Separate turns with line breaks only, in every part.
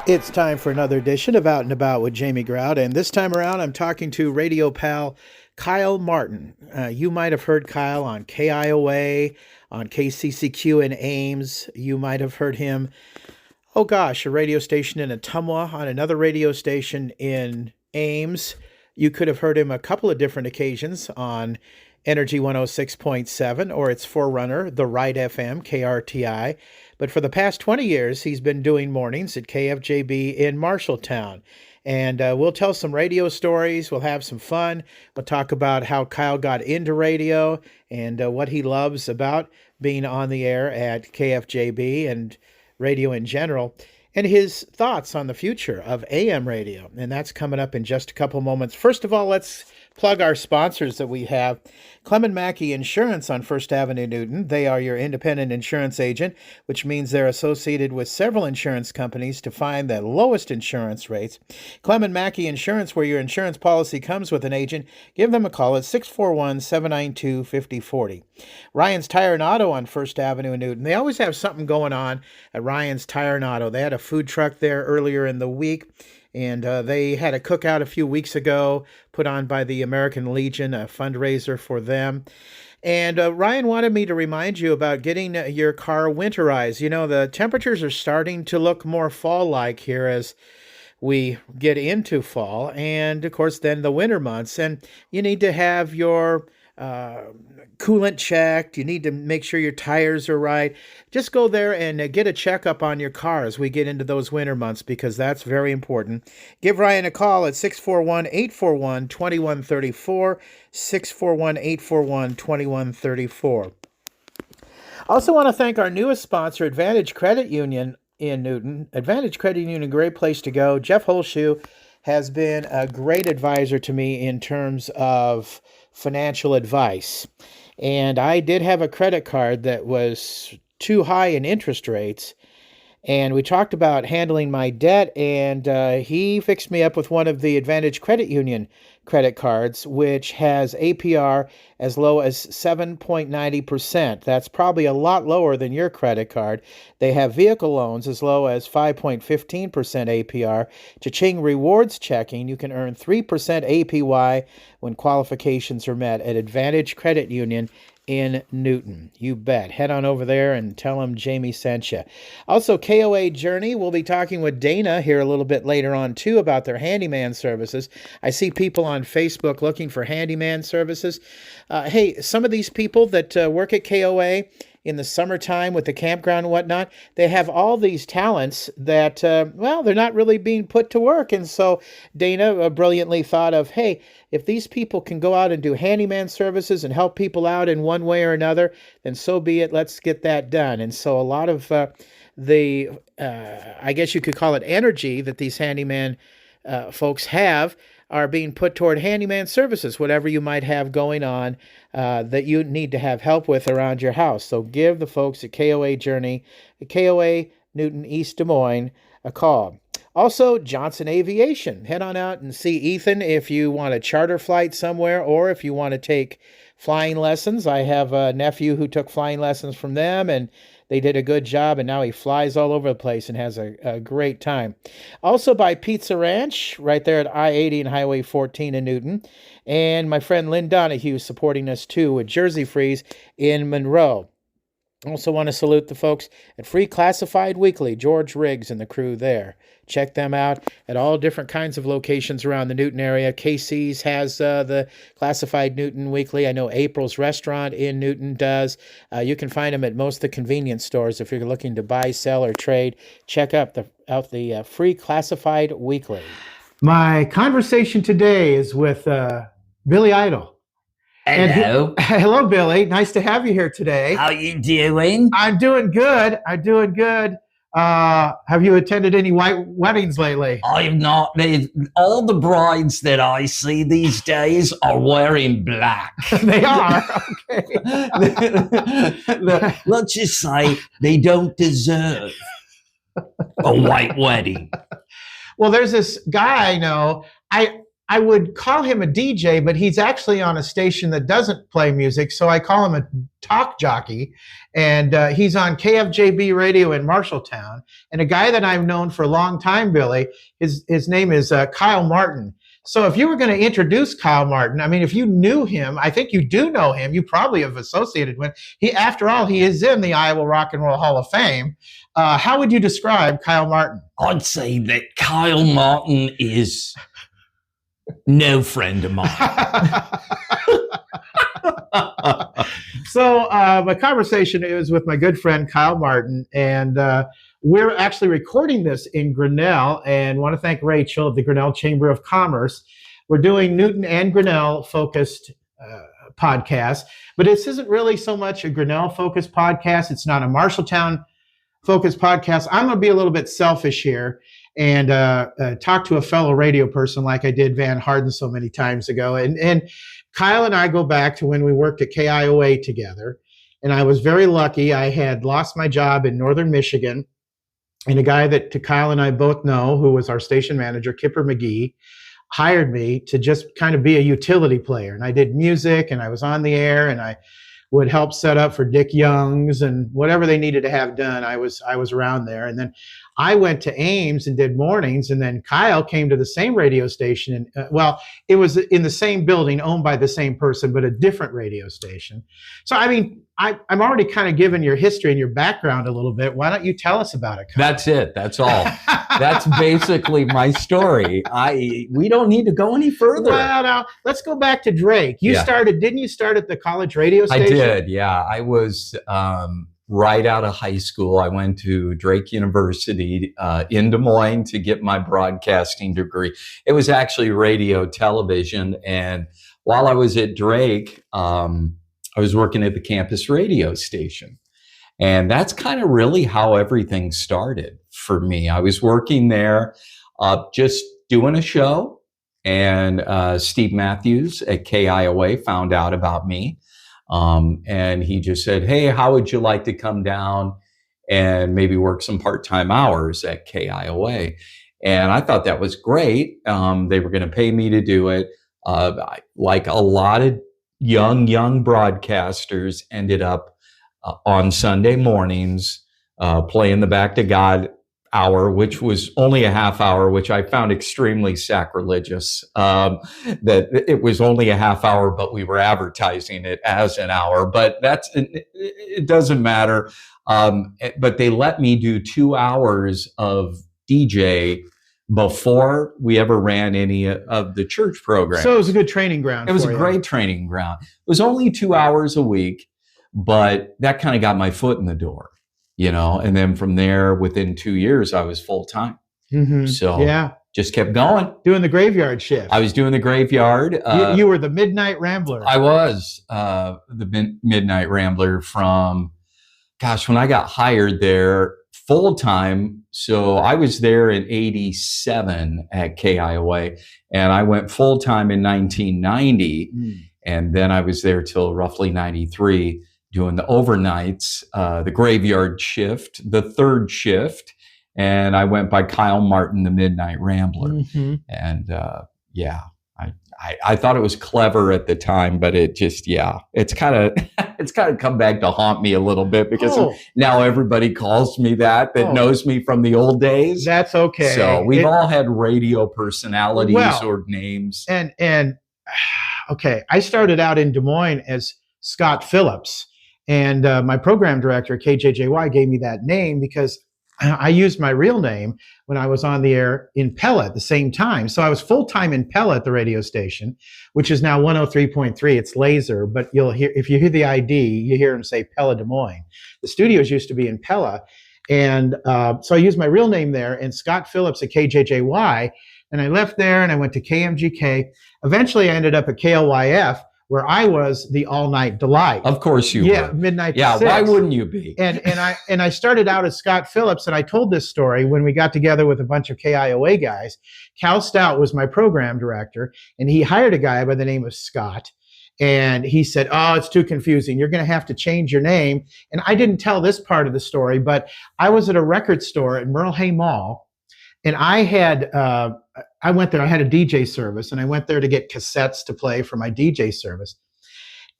It's time for another edition of Out and About with Jamie Grout, and this time around I'm talking to radio pal Kyle Martin. You might have heard Kyle on KIOA, on KCCQ in Ames. You might have heard him, a radio station in Ottumwa, on another radio station in Ames. You could have heard him a couple of different occasions on Energy 106.7 or its forerunner, The Right FM, KRTI. But for the past 20 years, he's been doing mornings at KFJB in Marshalltown. And we'll tell some radio stories. We'll have some fun. We'll talk about how Kyle got into radio and what he loves about being on the air at KFJB and radio in general, and his thoughts on the future of AM radio. And that's coming up in just a couple moments. First of all, let's plug our sponsors that we have. Clement Mackey Insurance on First Avenue, Newton. They are your independent insurance agent, which means they're associated with several insurance companies to find the lowest insurance rates. Clement Mackey Insurance, where your insurance policy comes with an agent. Give them a call at 641-792-5040. Ryan's Tire and Auto on First Avenue in Newton. They always have something going on at Ryan's Tire and Auto. They had a food truck there earlier in the week. And they had a cookout a few weeks ago put on by the American Legion, a fundraiser for them. And Ryan wanted me to remind you about getting your car winterized. You know, the temperatures are starting to look more fall-like here as we get into fall. And, of course, then the winter months. And you need to have your coolant checked. You need to make sure your tires are right. Just go there and get a checkup on your car as we get into those winter months, because that's very important. Give Ryan a call at 641-841-2134, 641-841-2134. I also want to thank our newest sponsor, Advantage Credit Union in Newton. Advantage Credit Union, a great place to go. Jeff Holshoe has been a great advisor to me in terms of financial advice. And I did have a credit card that was too high in interest rates. And we talked about handling my debt, and he fixed me up with one of the Advantage Credit Union credit cards, which has APR as low as 7.90%. That's probably a lot lower than your credit card. They have vehicle loans as low as 5.15% APR. Cha-ching rewards checking, you can earn 3% APY when qualifications are met at Advantage Credit Union in Newton. You bet. Head on over there and tell them Jamie sent you. Also, KOA Journey. We'll be talking with Dana here a little bit later on, too, about their handyman services. I see people on Facebook looking for handyman services. Hey, some of these people that work at KOA in the summertime with the campground and whatnot, they have all these talents that, they're not really being put to work. And so Dana brilliantly thought of, hey, if these people can go out and do handyman services and help people out in one way or another, then so be it. Let's get that done. And so a lot of I guess you could call it energy that these handyman folks have are being put toward handyman services, whatever you might have going on that you need to have help with around your house. So give the folks at KOA Journey, KOA Newton East Des Moines, a call. Also, Johnson Aviation. Head on out and see Ethan if you want a charter flight somewhere or if you want to take flying lessons. I have a nephew who took flying lessons from them, and they did a good job, and now he flies all over the place and has a great time. Also by Pizza Ranch, right there at I-80 and Highway 14 in Newton. And my friend Lynn Donahue supporting us, too, with Jersey Freeze in Monroe. Also want to salute the folks at Free Classified Weekly, George Riggs and the crew there. Check them out at all different kinds of locations around the Newton area. Casey's has the Classified Newton Weekly. I know April's Restaurant in Newton does. You can find them at most of the convenience stores if you're looking to buy, sell, or trade. Check out the Free Classified Weekly. My conversation today is with Billy Idol.
Hello.
Hello, Billy. Nice to have you here today.
How you doing?
I'm doing good. Have you attended any white weddings lately?
I have not. All the brides that I see these days are wearing black.
They are. Okay.
Let's just say they don't deserve a white wedding.
Well, there's this guy I know. I would call him a DJ, but he's actually on a station that doesn't play music, so I call him a talk jockey. And he's on KFJB radio in Marshalltown. And a guy that I've known for a long time, Billy, his name is Kyle Martin. So if you were going to introduce Kyle Martin, I mean, if you knew him, I think you do know him. You probably have associated with he. After all, he is in the Iowa Rock and Roll Hall of Fame. How would you describe Kyle Martin?
I'd say that Kyle Martin is no friend of mine.
So my conversation is with my good friend Kyle Martin, and we're actually recording this in Grinnell, and want to thank Rachel of the Grinnell Chamber of Commerce. We're doing Newton and Grinnell focused podcast, but this isn't really so much a Grinnell focused podcast. It's not a Marshalltown focused podcast. I'm going to be a little bit selfish here and talk to a fellow radio person like I did Van Harden so many times ago. And Kyle and I go back to when we worked at KIOA together. And I was very lucky. I had lost my job in Northern Michigan. And a guy that Kyle and I both know, who was our station manager, Kipper McGee, hired me to just kind of be a utility player. And I did music, and I was on the air, and I would help set up for Dick Young's and whatever they needed to have done. I was around there. And then I went to Ames and did mornings, and then Kyle came to the same radio station. And well, it was in the same building, owned by the same person, but a different radio station. So, I mean, I'm already kind of giving your history and your background a little bit. Why don't you tell us about it, Kyle?
That's it. That's all. That's basically my story. We don't need to go any further.
Well, now let's go back to Drake. Didn't you start at the college radio station?
I did. Yeah. I was right out of high school. I went to Drake University in Des Moines to get my broadcasting degree. It was actually radio television. And while I was at Drake, I was working at the campus radio station. And that's kind of really how everything started for me. I was working there, just doing a show, and Steve Matthews at KIOA found out about me. And he just said, "Hey, how would you like to come down and maybe work some part-time hours at KIOA?" And I thought that was great. They were going to pay me to do it. Like a lot of young broadcasters ended up on Sunday mornings playing the Back to God hour, which was only a half hour, which I found extremely sacrilegious, that it was only a half hour, but we were advertising it as an hour. But it doesn't matter. But they let me do 2 hours of DJ before we ever ran any of the church programs.
So it was a good training ground.
It was a great training ground. It was only 2 hours a week, but that kind of got my foot in the door, you know, and then from there, within 2 years, I was full time.
Mm-hmm.
So
yeah,
just kept going.
Doing the graveyard shift.
I was doing the graveyard.
You were the Midnight Rambler.
I was the Midnight Rambler from, when I got hired there full time. So I was there in 87 at KIOA, and I went full time in 1990. And then I was there till roughly 93 doing the overnights, the graveyard shift, the third shift. And I went by Kyle Martin, the Midnight Rambler. Mm-hmm. And I thought it was clever at the time, but it just, it's kind of come back to haunt me a little bit because now everybody calls me that knows me from the old days.
That's okay.
So we've all had radio personalities or names.
And okay, I started out in Des Moines as Scott Phillips, and my program director, KJJY, gave me that name because I used my real name when I was on the air in Pella at the same time. So I was full-time in Pella at the radio station, which is now 103.3. It's laser, but you'll hear, if you hear the ID, you hear them say Pella Des Moines. The studios used to be in Pella. And so I used my real name there, and Scott Phillips at KJJY. And I left there and I went to KMGK. Eventually I ended up at KLYF, where I was the all-night delight.
Of course you were.
Midnight to 6.
Why wouldn't you be?
And I started out as Scott Phillips, and I told this story when we got together with a bunch of KIOA guys. Cal Stout was my program director, and he hired a guy by the name of Scott. And he said, "Oh, it's too confusing. You're going to have to change your name." And I didn't tell this part of the story, but I was at a record store at Merle Hay Mall, and I I went there. I had a DJ service, and I went there to get cassettes to play for my DJ service.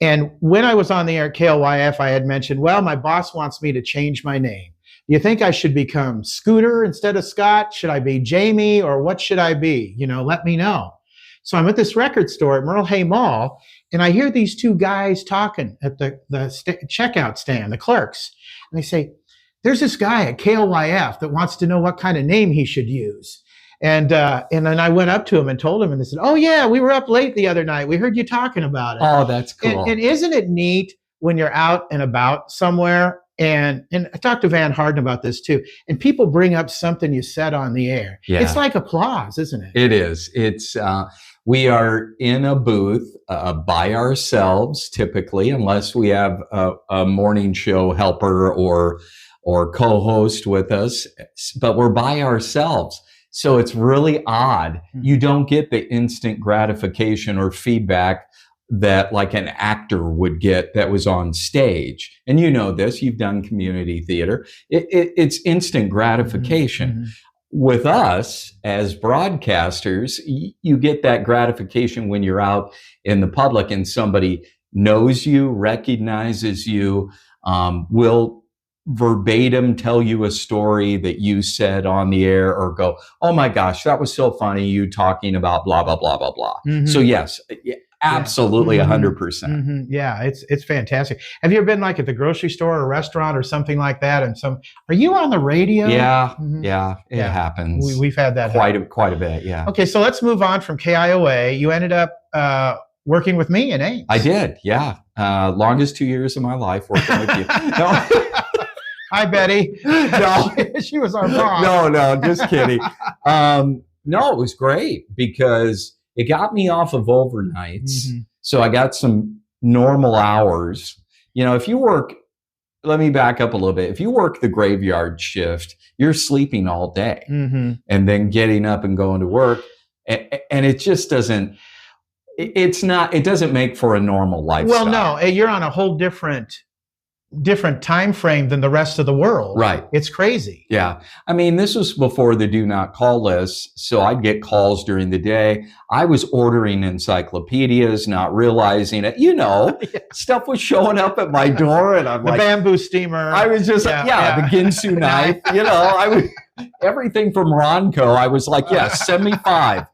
And when I was on the air at KLYF, I had mentioned, well, my boss wants me to change my name. Do you think I should become Scooter instead of Scott? Should I be Jamie, or what should I be? Let me know. So I'm at this record store at Merle Hay Mall, and I hear these two guys talking at the checkout stand, the clerks. And they say, there's this guy at KLYF that wants to know what kind of name he should use. And then I went up to him and told him, and they said, oh, yeah, we were up late the other night. We heard you talking about it.
Oh, that's cool.
And isn't it neat when you're out and about somewhere? And I talked to Van Harden about this too. And people bring up something you said on the air.
Yeah.
It's like applause, isn't it?
It is. It's we are in a booth by ourselves, typically, unless we have a morning show helper or co-host with us. But we're by ourselves. So it's really odd. You don't get the instant gratification or feedback that like an actor would get that was on stage. And you know this, you've done community theater. It's instant gratification.
Mm-hmm.
With us as broadcasters, you get that gratification when you're out in the public and somebody knows you, recognizes you, will verbatim tell you a story that you said on the air, or go, oh my gosh, that was so funny, you talking about blah, blah, blah, blah, blah.
Mm-hmm.
So yes, absolutely, 100%.
Mm-hmm. Yeah, it's fantastic. Have you ever been like at the grocery store or a restaurant or something like that? And are you on the radio?
Yeah, it happens.
We've had that
quite a bit, yeah.
Okay, so let's move on from KIOA. You ended up working with me in Ames.
I did, yeah. Longest 2 years of my life working with you. No.
Hi, Betty.
No,
she was our boss.
No, just kidding. No, it was great because it got me off of overnights. Mm-hmm. So I got some normal hours. If you work, let me back up a little bit. If you work the graveyard shift, you're sleeping all day and then getting up and going to work. And it just doesn't, it doesn't make for a normal lifestyle.
Well, no, you're on a whole different time frame than the rest of the world.
Right.
It's crazy.
Yeah. I mean, this was before the do not call list. So I'd get calls during the day. I was ordering encyclopedias, not realizing it. Stuff was showing up at my door, and I'm
the bamboo steamer.
I was just the Ginsu knife. I was everything from Ronco. I was like, yes, send me 5.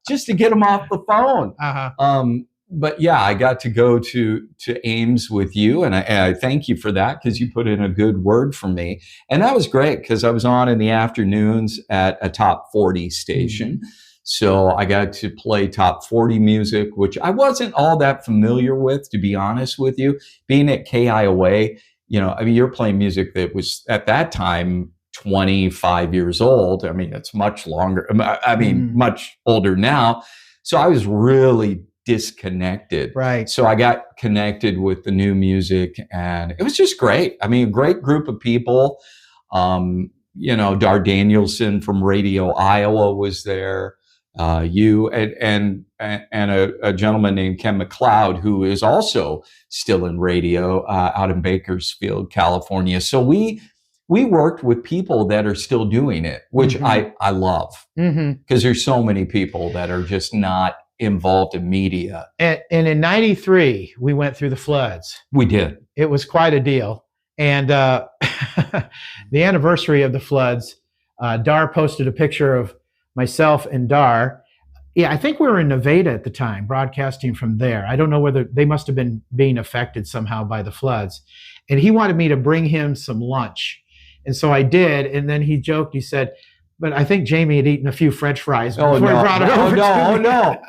Just to get them off the phone. But yeah, I got to go to Ames with you, and I thank you for that, because you put in a good word for me. And that was great, because I was on in the afternoons at a top 40 station. So I got to play top 40 music, which I wasn't all that familiar with, to be honest with you. Being at KIOA, you're playing music that was at that time 25 years old. I mean, it's much longer. Much older now. So I was really disconnected.
Right.
So I got connected with the new music, and it was just great. I mean, a great group of people. Dar Danielson from Radio Iowa was there. You and a gentleman named Ken McLeod, who is also still in radio out in Bakersfield, California. So we worked with people that are still doing it, which I love, because there's so many people that are just not involved in media.
And in 93, we went through the floods.
We did.
It was quite a deal. And the anniversary of the floods, Dar posted a picture of myself and Dar. Yeah, I think we were in Nevada at the time, broadcasting from there. I don't know whether they must have been being affected somehow by the floods. And he wanted me to bring him some lunch. And so I did. And then he joked, he said, but I think Jamie had eaten a few French fries before he brought it over to me.
No.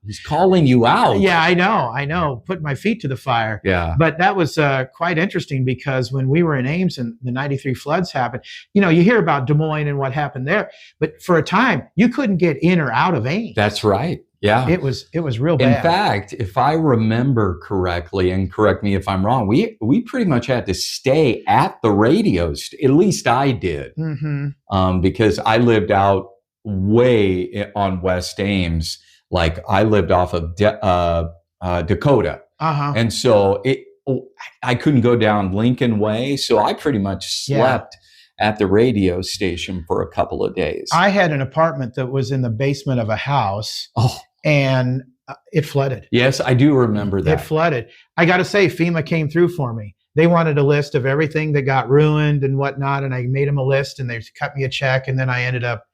He's calling you out.
Yeah, I know. Putting my feet to the fire.
Yeah.
But that was quite interesting, because when we were in Ames and the 93 floods happened, you hear about Des Moines and what happened there. But for a time, you couldn't get in or out of Ames.
That's right. Yeah.
It was real bad.
In fact, if I remember correctly, and correct me if I'm wrong, we pretty much had to stay at the radio. At least I did. Because I lived out way on West Ames. Like I lived off of Dakota. And so I couldn't go down Lincoln Way. So I pretty much slept at the radio station for a couple of days.
I had an apartment that was in the basement of a house, and it flooded.
Yes, I do remember that.
It flooded. I got to say, FEMA came through for me. They wanted a list of everything that got ruined and whatnot, and I made them a list, and they cut me a check, and then I ended up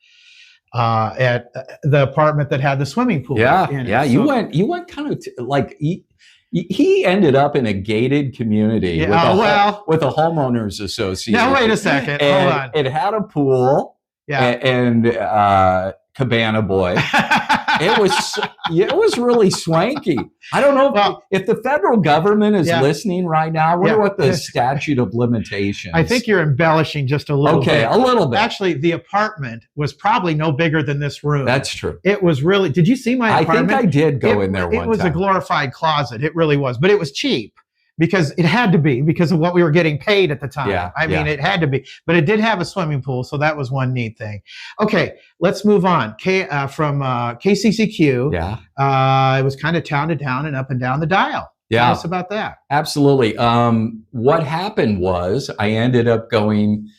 at the apartment that had the swimming pool.
Yeah,
in it.
yeah. You went kind of like he ended up in a gated community with a homeowners association.
Now wait a second. Hold on.
It had a pool.
Yeah.
And Cabana Boy. It was really swanky. I don't know if the federal government is listening right now. I wonder what the statute of limitations.
I think you're embellishing just a little bit.
Okay, a little bit.
Actually, the apartment was probably no bigger than this room.
That's true.
It was really. Did you see my apartment?
I think I did go in there one time.
It was a glorified closet. It really was, but it was cheap. Because it had to be, because of what we were getting paid at the time.
Yeah,
I mean, it had to be. But it did have a swimming pool, so that was one neat thing. Okay, let's move on. From KCCQ, it was kind of town to town and up and down the dial.
Yeah.
Tell us about that.
Absolutely. What happened was I ended up going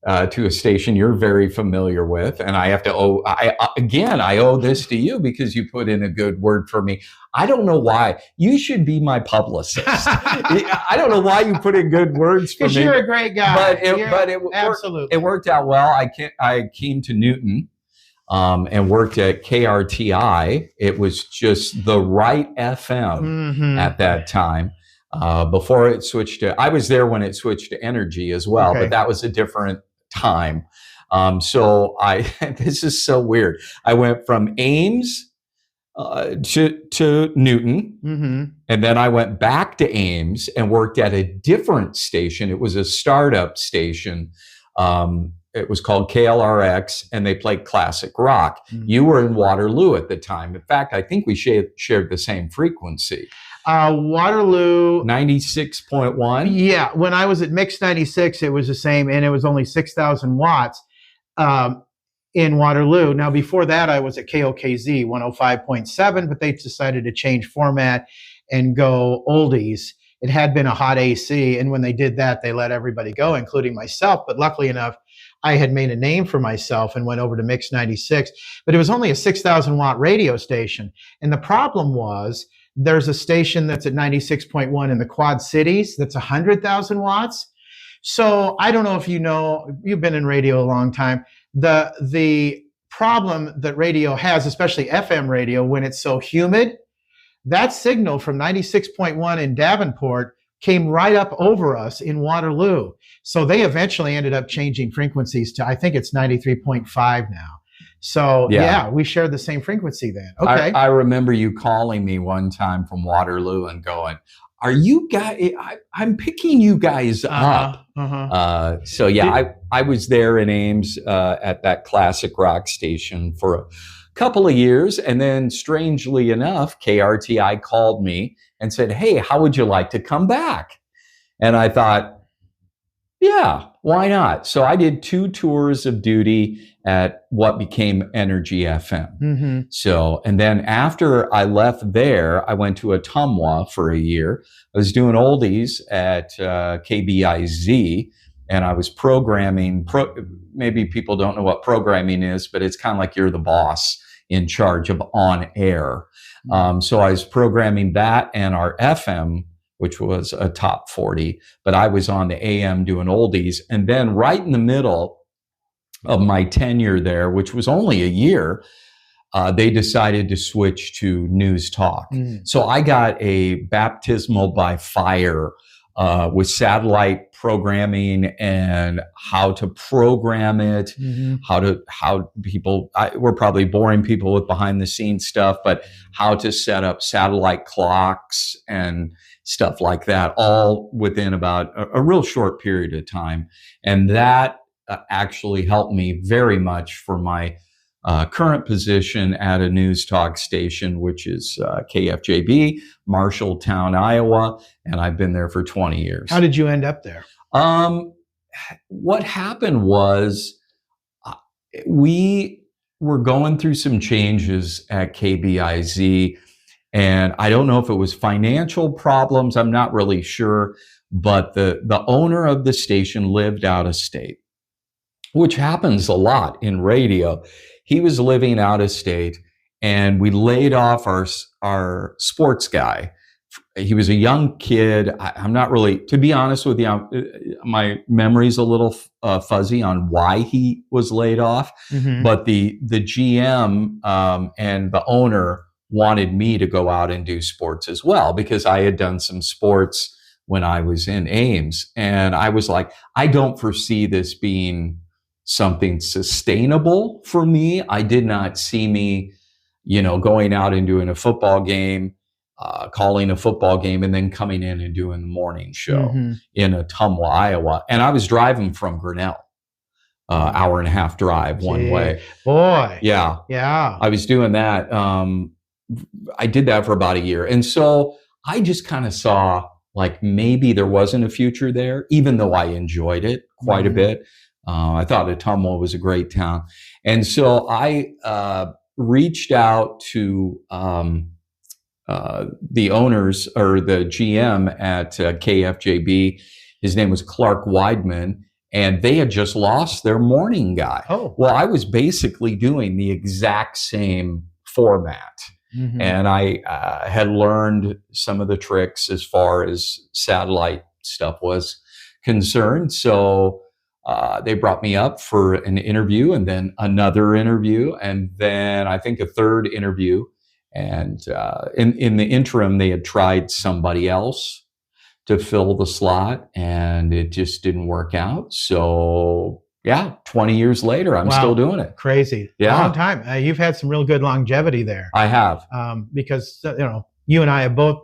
to a station you're very familiar with, and I have to I owe this to you because you put in a good word for me. I don't know why. You should be my publicist. I don't know why you put in good words for me.
Because you're a great guy.
Absolutely. It worked out well. I came to Newton and worked at KRTI. It was just the right FM at that time. Before it switched to, I was there when it switched to energy as well, but that was a different time. So this is so weird. I went from Ames to Newton, and then I went back to Ames and worked at a different station. It was a startup station. It was called KLRX, and they played classic rock. You were in Waterloo at the time. In fact, I think we shared the same frequency.
Waterloo
96.1.
Yeah, when I was at Mix 96, it was the same, and it was only 6,000 watts in Waterloo. Now, before that, I was at KOKZ 105.7, but they decided to change format and go oldies. It had been a hot AC, and when they did that, they let everybody go, including myself. But luckily enough, I had made a name for myself and went over to Mix 96. But it was only a 6,000 watt radio station, and the problem was, there's a station that's at 96.1 in the Quad Cities that's 100,000 watts. So I don't know if you know, you've been in radio a long time. The problem that radio has, especially FM radio, when it's so humid, that signal from 96.1 in Davenport came right up over us in Waterloo. So they eventually ended up changing frequencies to, I think it's 93.5 now. So we shared the same frequency then. Okay.
I remember you calling me one time from Waterloo and going, "Are you guys? I'm picking you guys up." So I was there in Ames at that classic rock station for a couple of years, and then strangely enough, KRTI called me and said, "Hey, how would you like to come back?" And I thought, yeah, why not? So I did 2 tours of duty at what became Energy FM. So, and then after I left there, I went to Ottumwa for a year. I was doing oldies at KBIZ, and I was programming. Maybe people don't know what programming is, but it's kind of like you're the boss in charge of on air. So I was programming that and our FM, which was a top 40, but I was on the AM doing oldies. And then right in the middle of my tenure there, which was only a year, they decided to switch to news talk. So I got a baptismal by fire with satellite programming and how to program it, how people, we're probably boring people with behind the scenes stuff, but how to set up satellite clocks and stuff like that, all within about a real short period of time. And that actually helped me very much for my current position at a news talk station, which is KFJB, Marshalltown, Iowa, and I've been there for 20 years.
How did you end up there?
What happened was we were going through some changes at KBIZ, and I don't know if it was financial problems, I'm not really sure, but the owner of the station lived out of state. which happens a lot in radio. He was living out of state, and we laid off our sports guy. He was a young kid. I'm not really, to be honest with you, my memory's a little fuzzy on why he was laid off.
Mm-hmm.
But the GM and the owner wanted me to go out and do sports as well, because I had done some sports when I was in Ames. And I was like, I don't foresee this being something sustainable for me. I did not see me, going out and doing a football game, calling a football game, and then coming in and doing the morning show in Ottumwa, Iowa. And I was driving from Grinnell, hour and a half drive one way.
Boy.
Yeah.
Yeah.
I was doing that. I did that for about a year. And so I just kind of saw like maybe there wasn't a future there, even though I enjoyed it quite a bit. I thought Ottumwa was a great town. And so I reached out to the owners, or the GM at KFJB. His name was Clark Weidman, and they had just lost their morning guy.
Oh.
Well, I was basically doing the exact same format.
Mm-hmm.
And I had learned some of the tricks as far as satellite stuff was concerned. So they brought me up for an interview, and then another interview, and then I think a third interview. And in the interim, they had tried somebody else to fill the slot, and it just didn't work out. So yeah, 20 years later, I'm still doing it.
Crazy.
Yeah.
Long time. You've had some real good longevity there.
I have.
Because, you and I have both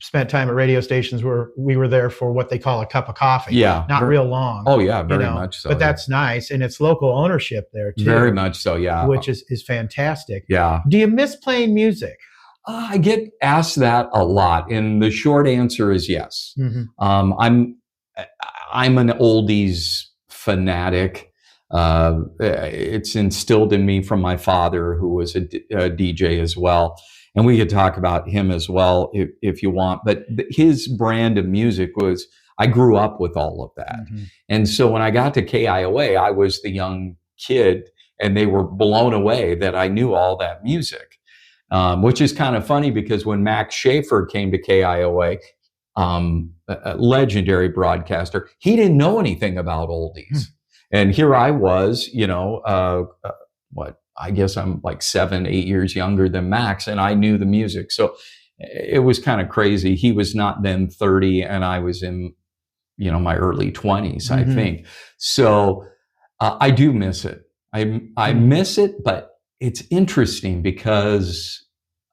spent time at radio stations where we were there for what they call a cup of coffee.
Yeah.
Not real long.
Oh, yeah, very much so.
But that's nice. And it's local ownership there, too.
Very much so, yeah.
Which is fantastic.
Yeah.
Do you miss playing music?
I get asked that a lot. And the short answer is yes.
Mm-hmm.
I'm an oldies fanatic. It's instilled in me from my father, who was a DJ as well. And we could talk about him as well if you want. But his brand of music was, I grew up with all of that.
Mm-hmm.
And so when I got to KIOA, I was the young kid, and they were blown away that I knew all that music, which is kind of funny, because when Max Schaefer came to KIOA, a legendary broadcaster, he didn't know anything about oldies. And here I was, I guess I'm like 7-8 years younger than Max, and I knew the music. So it was kind of crazy. He was not then 30, and I was in, my early 20s, I think. So I do miss it. I miss it, but it's interesting because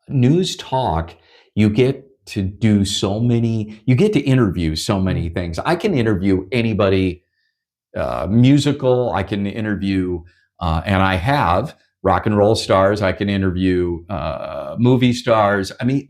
news talk, you get to do you get to interview so many things. I can interview anybody, musical, I can interview, and I have, rock and roll stars. I can interview movie stars. I mean,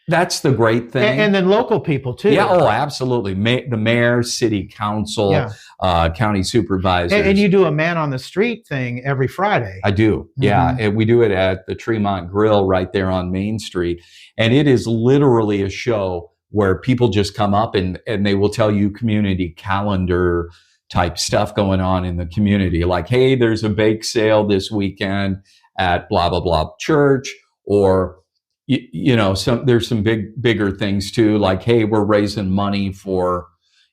that's the great thing.
And then local people too.
Yeah, oh, absolutely. The mayor, city council, county supervisors.
And you do a man on the street thing every Friday.
I do, yeah. And we do it at the Tremont Grill right there on Main Street. And it is literally a show where people just come up and they will tell you community calendar type stuff going on in the community. Like, hey, there's a bake sale this weekend at blah, blah, blah church. Or, there's some bigger things too. Like, hey, we're raising money for,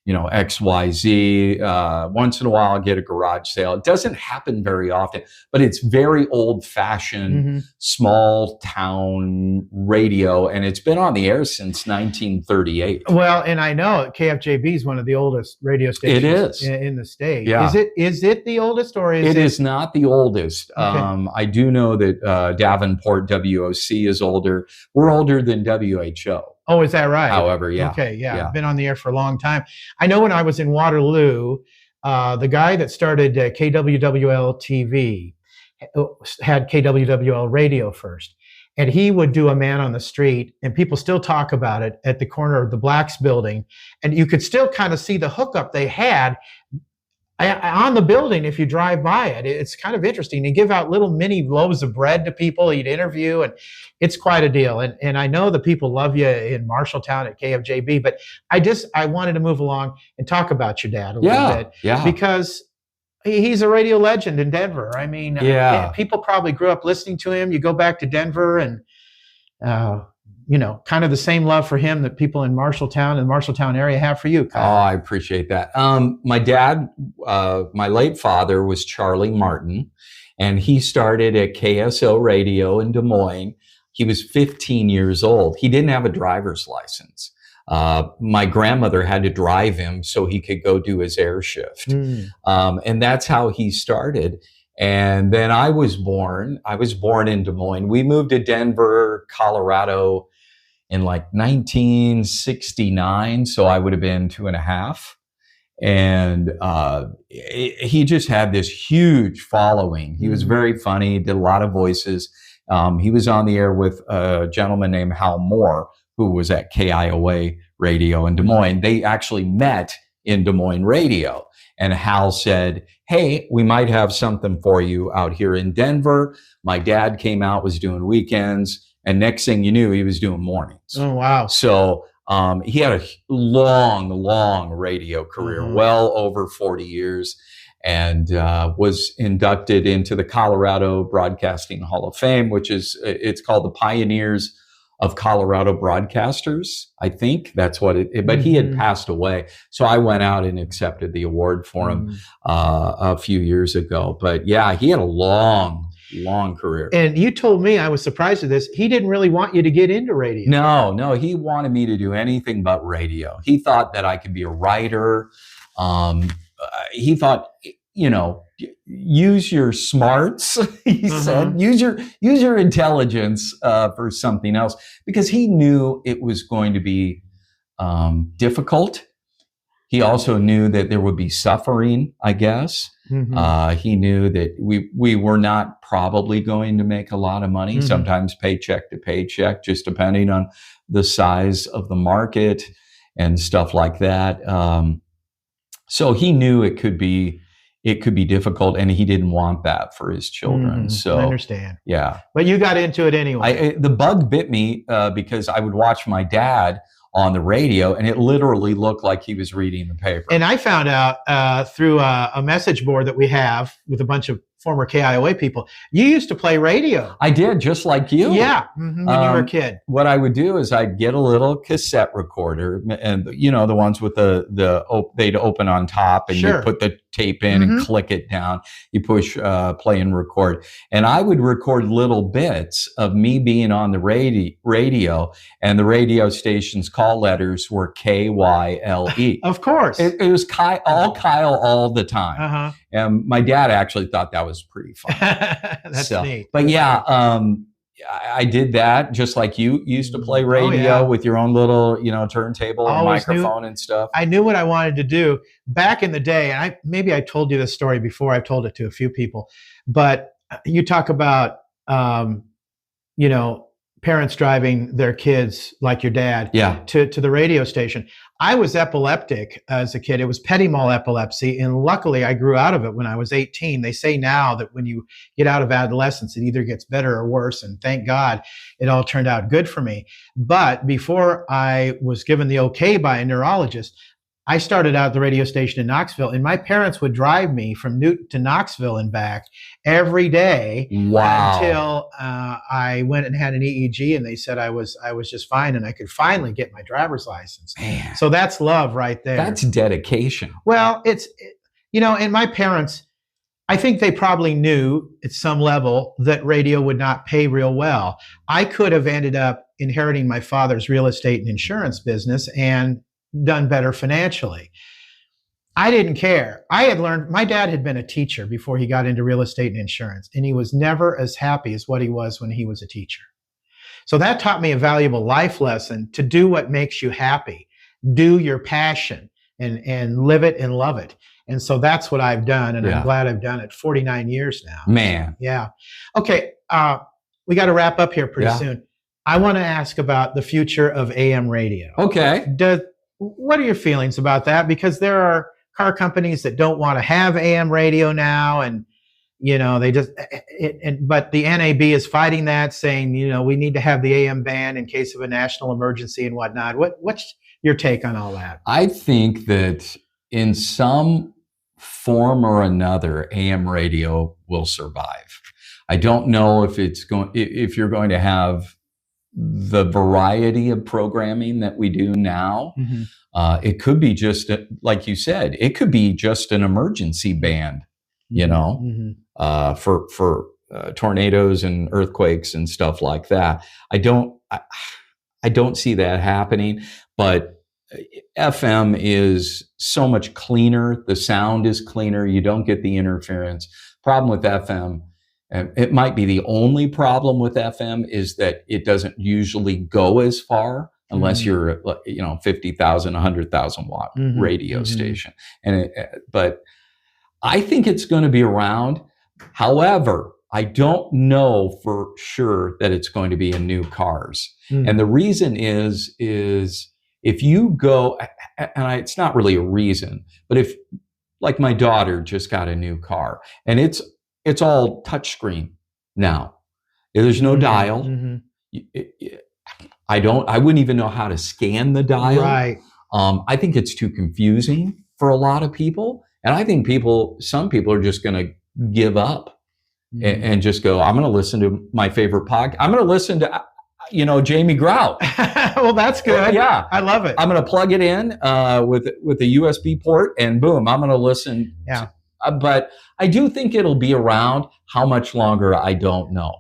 XYZ. Once in a while, I'll get a garage sale. It doesn't happen very often, but it's very old fashioned, small town radio. And it's been on the air since 1938.
Well, and I know KFJB is one of the oldest radio stations
it is.
In the state.
Yeah.
Is it the oldest, or is it?
It is not the oldest. Okay. I do know that Davenport WOC is older. We're older than WHO.
Oh, is that right?
However, yeah.
Okay, yeah. I've been on the air for a long time. I know when I was in Waterloo, the guy that started KWWL TV had KWWL radio first. And he would do a man on the street, and people still talk about it, at the corner of the Blacks building. And you could still kind of see the hookup they had on the building if you drive by it. It's kind of interesting. He'd give out little mini loaves of bread to people he'd interview, and it's quite a deal. And I know the people love you in Marshalltown at KFJB, but I wanted to move along and talk about your dad a little bit.
Yeah.
Because he's a radio legend in Denver. I mean,
Yeah.
people probably grew up listening to him. You go back to Denver and, kind of the same love for him that people in Marshalltown and the Marshalltown area have for you, Kyle.
Oh, I appreciate that. My dad, my late father was Charlie Martin, and he started at KSO Radio in Des Moines. He was 15 years old. He didn't have a driver's license. My grandmother had to drive him so he could go do his air shift. And that's how he started. And then I was born in Des Moines. We moved to Denver, Colorado in like 1969. So I would have been 2.5. And he just had this huge following. He was very funny, did a lot of voices. He was on the air with a gentleman named Hal Moore, who was at KIOA Radio in Des Moines. They actually met in Des Moines Radio. And Hal said, hey, we might have something for you out here in Denver. My dad came out, was doing weekends. And next thing you knew, he was doing mornings.
Oh, wow.
So he had a long radio career, well over 40 years, and was inducted into the Colorado Broadcasting Hall of Fame, it's called the Pioneers of Colorado Broadcasters. I think that's what but he had passed away. So I went out and accepted the award for him a few years ago. But yeah, he had a long career.
And you told me, I was surprised at this, he didn't really want you to get into radio.
No, he wanted me to do anything but radio. He thought that I could be a writer. He thought, use your smarts, he said, use your intelligence for something else, because he knew it was going to be difficult. He also knew that there would be suffering, I guess. He knew that we were not probably going to make a lot of money, sometimes paycheck to paycheck, just depending on the size of the market and stuff like that. So he knew it could be difficult, and he didn't want that for his children. So
I understand.
Yeah.
But you got into it anyway.
The bug bit me because I would watch my dad on the radio, and it literally looked like he was reading the paper.
And I found out through a message board that we have with a bunch of former KIOA people, you used to play radio.
I did, just like you.
Yeah, when you were a kid.
What I would do is I'd get a little cassette recorder, and the ones with they'd open on top, and you put the tape in and click it down. You push play and record, and I would record little bits of me being on the radio, and the radio station's call letters were KYLE.
Of course,
it was Kyle all the time. And my dad actually thought that was pretty fun.
That's neat.
But yeah, I did that just like you used to play radio with your own little, turntable and microphone and stuff.
I knew what I wanted to do back in the day. And maybe I told you this story before. I've told it to a few people, but you talk about, parents driving their kids like your dad to the radio station. I was epileptic as a kid. It was petit mal epilepsy, and luckily I grew out of it when I was 18. They say now that when you get out of adolescence, it either gets better or worse, and thank God it all turned out good for me. But before I was given the okay by a neurologist, I started out at the radio station in Knoxville, and my parents would drive me from Newton to Knoxville and back every day until I went and had an EEG, and they said I was just fine, and I could finally get my driver's license.
Man.
So that's love right there.
That's dedication.
Well, and my parents, I think they probably knew at some level that radio would not pay real well. I could have ended up inheriting my father's real estate and insurance business and done better financially. I didn't care. I had learned, my dad had been a teacher before he got into real estate and insurance, and he was never as happy as what he was when he was a teacher. So that taught me a valuable life lesson to do what makes you happy, do your passion, and live it and love it. And so that's what I've done, and I'm glad I've done it 49 years now.
Man.
Yeah. Okay. We got to wrap up here pretty soon. I want to ask about the future of AM radio.
Okay.
What are your feelings about that? Because there are car companies that don't want to have AM radio now, and they just. But the NAB is fighting that, saying we need to have the AM ban in case of a national emergency and whatnot. What's your take on all that?
I think that in some form or another, AM radio will survive. I don't know if you're going to have the variety of programming that we do now.
Mm-hmm.
It could be just, like you said, it could be just an emergency band, you know, for tornadoes and earthquakes and stuff like that. I don't see that happening, but FM is so much cleaner. The sound is cleaner. You don't get the interference. Problem with FM, and it might be the only problem with FM, is that it doesn't usually go as far unless you're, 50,000, 100,000 watt radio station. But I think it's going to be around. However, I don't know for sure that it's going to be in new cars. And the reason is if you go, it's not really a reason, but if, like, my daughter just got a new car and it's all touchscreen now. There's no dial. I wouldn't even know how to scan the dial.
Right.
I think it's too confusing for a lot of people. And I think some people are just going to give up and just go, I'm going to listen to my favorite podcast. I'm going to listen to, Jamie Grout.
Well, that's good.
Yeah.
I love it.
I'm going to plug it in with a USB port and boom, I'm going to listen.
Yeah.
But I do think it'll be around. How much longer, I don't know.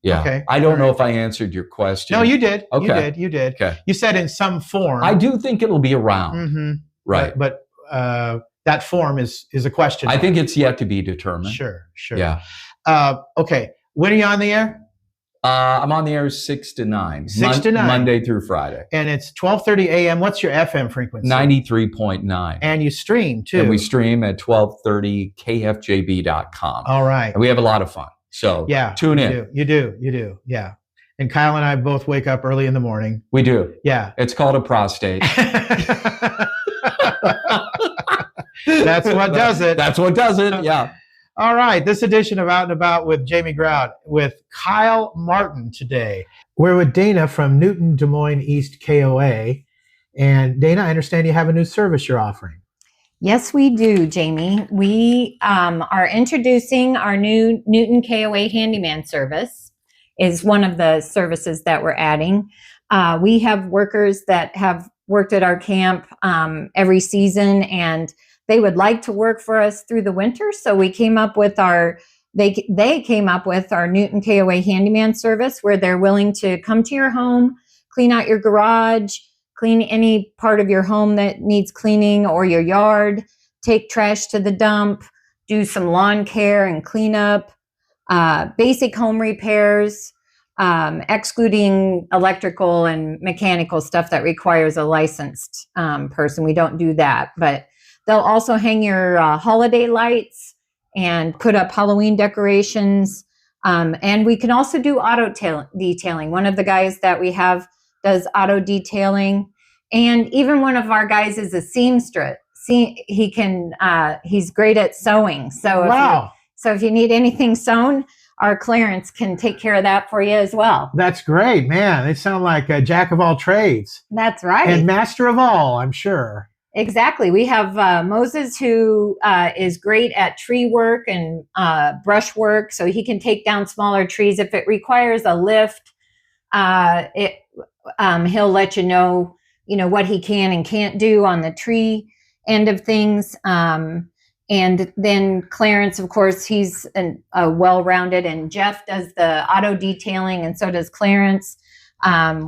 Yeah.
Okay.
I don't know if I answered your question.
No, you did.
Okay.
You did.
Okay.
You said in some form.
I do think it'll be around. Right.
But that form is a question.
I think it's yet to be determined.
Sure.
Yeah.
Okay. When are you on the air?
I'm on the air 6 to 9.
6 to 9.
Monday through Friday.
And it's 12:30 a.m. What's your FM frequency?
93.9.
And you stream too.
And we stream at 1230kfjb.com.
All right.
And we have a lot of fun. So tune in.
You do. Yeah. And Kyle and I both wake up early in the morning.
We do.
Yeah.
It's called a prostate.
That's what does it.
That's what does it. Yeah.
All right. This edition of Out and About with Jamie Grout with Kyle Martin today. We're with Dana from Newton, Des Moines East KOA. And Dana, I understand you have a new service you're offering.
Yes, we do, Jamie. We are introducing our new Newton KOA handyman service. Is one of the services that we're adding. We have workers that have worked at our camp every season, and they would like to work for us through the winter. So we came up with they came up with our Newton KOA handyman service, where they're willing to come to your home, clean out your garage, clean any part of your home that needs cleaning, or your yard, take trash to the dump, do some lawn care and cleanup, basic home repairs, excluding electrical and mechanical stuff that requires a licensed person. We don't do that, but they'll also hang your holiday lights and put up Halloween decorations. And we can also do auto detailing. One of the guys that we have does auto detailing. And even one of our guys is a seamstress. He's great at sewing. So if you need anything sewn, our Clarence can take care of that for you as well.
That's great, man. They sound like a jack of all trades.
That's right.
And master of all, I'm sure.
Exactly. We have Moses, who is great at tree work and brush work, so he can take down smaller trees. If it requires a lift, he'll let you know what he can and can't do on the tree end of things. And then Clarence, of course, he's a well-rounded, and Jeff does the auto detailing, and so does Clarence.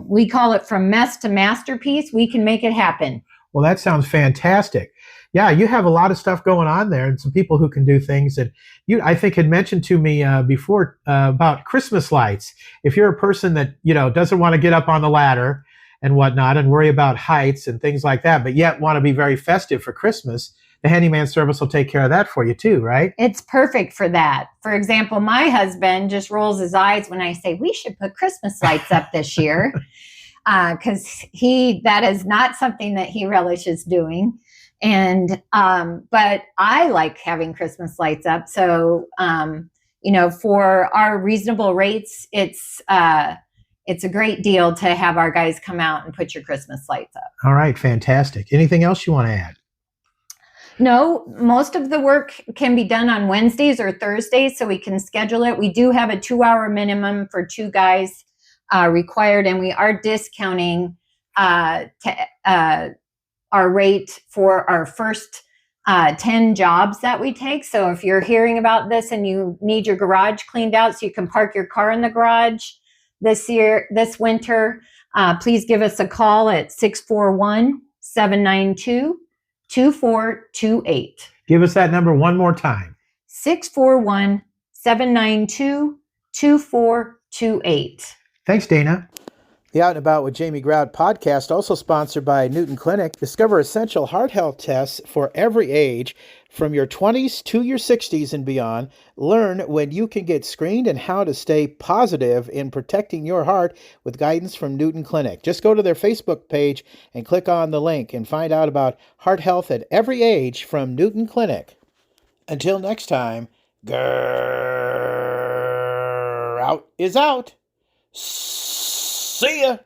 We call it from mess to masterpiece. We can make it happen.
Well, that sounds fantastic. Yeah, you have a lot of stuff going on there, and some people who can do things that you, I think, had mentioned to me before about Christmas lights. If you're a person that, doesn't want to get up on the ladder and whatnot and worry about heights and things like that, but yet want to be very festive for Christmas, the handyman service will take care of that for you too, right?
It's perfect for that. For example, my husband just rolls his eyes when I say we should put Christmas lights up this year. Because that is not something that he relishes doing. And, but I like having Christmas lights up. So, for our reasonable rates, it's a great deal to have our guys come out and put your Christmas lights up.
All right. Fantastic. Anything else you want to add?
No, most of the work can be done on Wednesdays or Thursdays, so we can schedule it. We do have a 2-hour minimum for 2 guys required, and we are discounting our rate for our first 10 jobs that we take. So if you're hearing about this and you need your garage cleaned out so you can park your car in the garage this winter, please give us a call at 641-792-2428.
Give us that number one more time.
641-792-2428.
Thanks, Dana. The Out and About with Jamie Grout podcast, also sponsored by Newton Clinic. Discover essential heart health tests for every age, from your 20s to your 60s and beyond. Learn when you can get screened and how to stay positive in protecting your heart with guidance from Newton Clinic. Just go to their Facebook page and click on the link and find out about heart health at every age from Newton Clinic. Until next time, Grout is out. See ya!